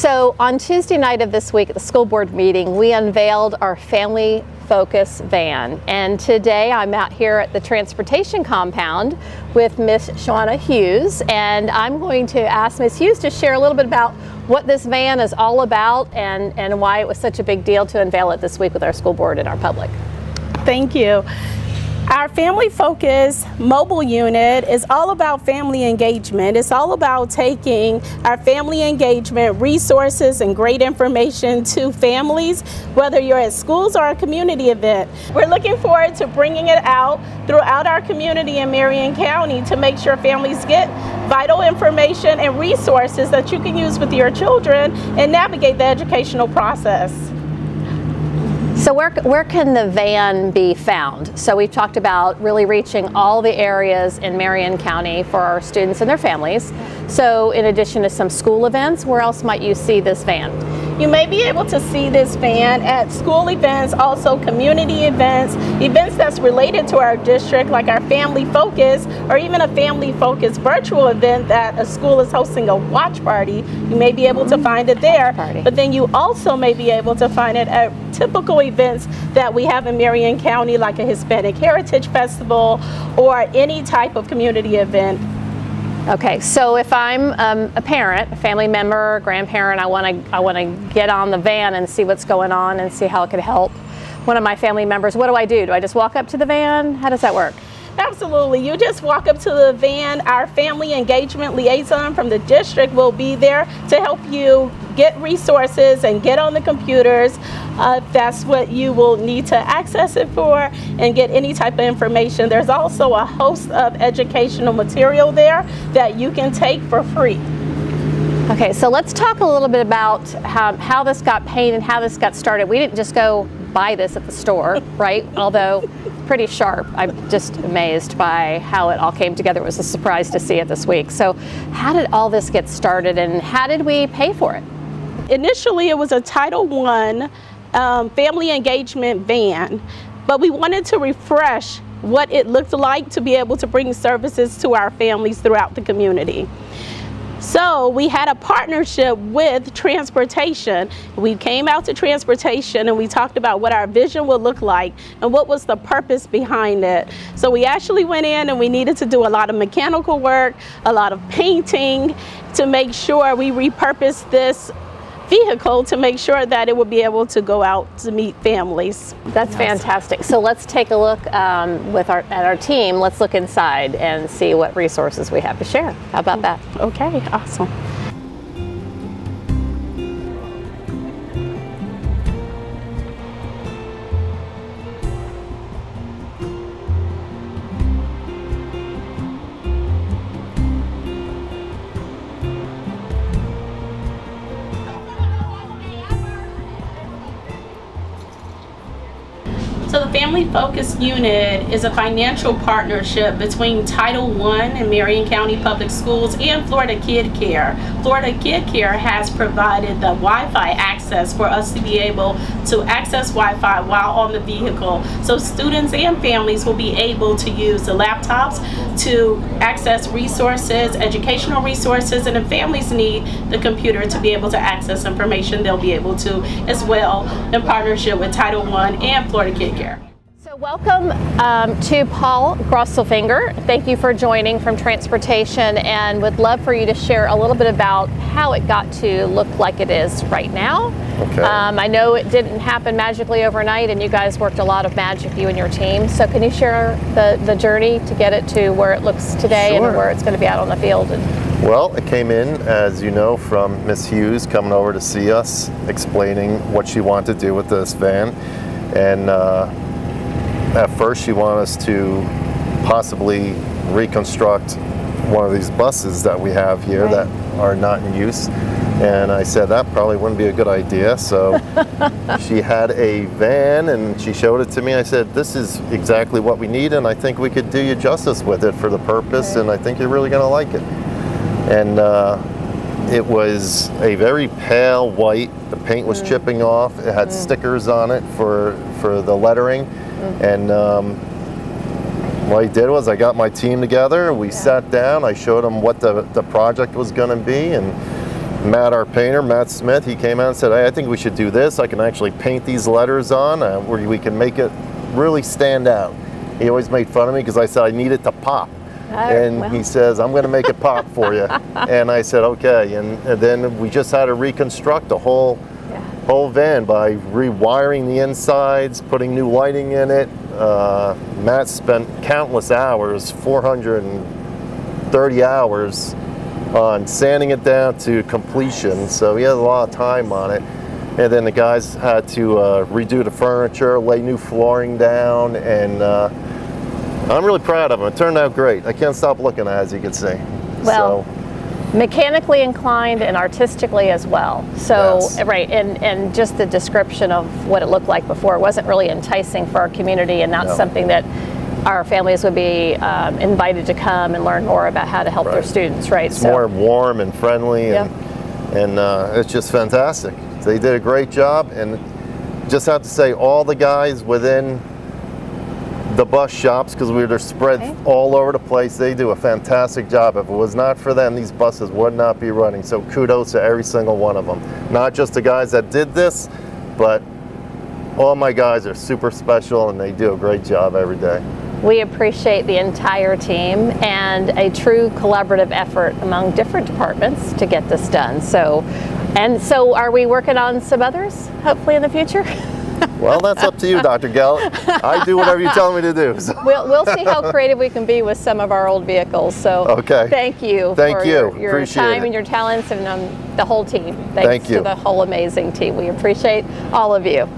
So on Tuesday night of this week at the school board meeting, we unveiled our Family Focus van. And today I'm out here at the transportation compound with Miss Shauna Hughes, and I'm going to ask Miss Hughes to share a little bit about what this van is all about and why it was such a big deal to unveil it this week with our school board and our public. Thank you. Our Family Focus mobile unit is all about family engagement. It's all about taking our family engagement resources and great information to families, whether you're at schools or a community event. We're looking forward to bringing it out throughout our community in Marion County to make sure families get vital information and resources that you can use with your children and navigate the educational process. So where can the van be found? So we've talked about really reaching all the areas in Marion County for our students and their families. So in addition to some school events, where else might you see this van? You may be able to see this van at school events, also community events, events that's related to our district, like our Family Focus, or even a Family Focus virtual event that a school is hosting a watch party. You may be able to find it there, but then you also may be able to find it at typical events that we have in Marion County, like a Hispanic Heritage Festival or any type of community event. Okay, so if I'm a parent, a family member, a grandparent, I want to get on the van and see what's going on and see how it could help one of my family members. What do? Do I just walk up to the van? How does that work? Absolutely. You just walk up to the van. Our family engagement liaison from the district will be there to help you get resources and get on the computers if that's what you will need to access it for, and get any type of information. There's also a host of educational material there that you can take for free. Okay, so let's talk a little bit about how this got painted, how this got started. We didn't just go buy this at the store, right? Although pretty sharp. I'm just amazed by how it all came together. It was a surprise to see it this week. So how did all this get started and how did we pay for it? Initially, it was a Title I family engagement van, but we wanted to refresh what it looked like to be able to bring services to our families throughout the community. So we had a partnership with transportation. We came out to transportation and we talked about what our vision would look like and what was the purpose behind it. So we actually went in and we needed to do a lot of mechanical work, a lot of painting to make sure we repurposed this vehicle to make sure that it would be able to go out to meet families. That's fantastic. So let's take a look at our team. Let's look inside and see what resources we have to share. How about that? Okay, awesome. So the Family Focus Unit is a financial partnership between Title I and Marion County Public Schools and Florida Kid Care. Florida Kid Care has provided the Wi-Fi access for us to be able to access Wi-Fi while on the vehicle. So students and families will be able to use the laptops to access resources, educational resources, and if families need the computer to be able to access information, they'll be able to as well in partnership with Title I and Florida Kid Care. So welcome to Paul Grosselfinger. Thank you for joining from Transportation, and would love for you to share a little bit about how it got to look like it is right now. Okay. I know it didn't happen magically overnight, and you guys worked a lot of magic, you and your team. So can you share the journey to get it to where it looks today? Sure. And where it's going to be out on the field? Well, it came in, as you know, from Miss Hughes coming over to see us, explaining what she wanted to do with this van. And at first she wanted us to possibly reconstruct one of these buses that we have here that are not in use. And I said that probably wouldn't be a good idea. So she had a van and she showed it to me. I said, this is exactly what we need, and I think we could do you justice with it for the purpose, and I think you're really going to like it. And it was a very pale white. The paint was chipping off. It had stickers on it for the lettering. And what I did was I got my team together. We sat down. I showed them what the project was going to be, and Matt, our painter, Matt Smith, he came out and said, hey, I think we should do this. I can actually paint these letters on where we can make it really stand out. He always made fun of me because I said I need it to pop. And he says, I'm going to make it pop for you. And I said, okay. And then we just had to reconstruct the whole van by rewiring the insides, putting new lighting in it. Matt spent countless hours, 430 hours, on sanding it down to completion. So he had a lot of time on it. And then the guys had to redo the furniture, lay new flooring down, and I'm really proud of them. It turned out great. I can't stop looking at it, as you can see. Well, mechanically inclined and artistically as well. So, yes. Right, and just the description of what it looked like before wasn't really enticing for our community, and that's something that our families would be invited to come and learn more about how to help their students, right? It's more warm and friendly, and it's just fantastic. They did a great job, and just have to say all the guys within the bus shops, because they're spread all over the place, they do a fantastic job. If it was not for them, these buses would not be running. So kudos to every single one of them. Not just the guys that did this, but all my guys are super special and they do a great job every day. We appreciate the entire team and a true collaborative effort among different departments to get this done. So are we working on some others, hopefully in the future? Well, that's up to you, Dr. Gallup. I do whatever you tell me to do. So. We'll see how creative we can be with some of our old vehicles. So thank you for your time and your talents, and the whole team. Thanks to the whole amazing team. We appreciate all of you.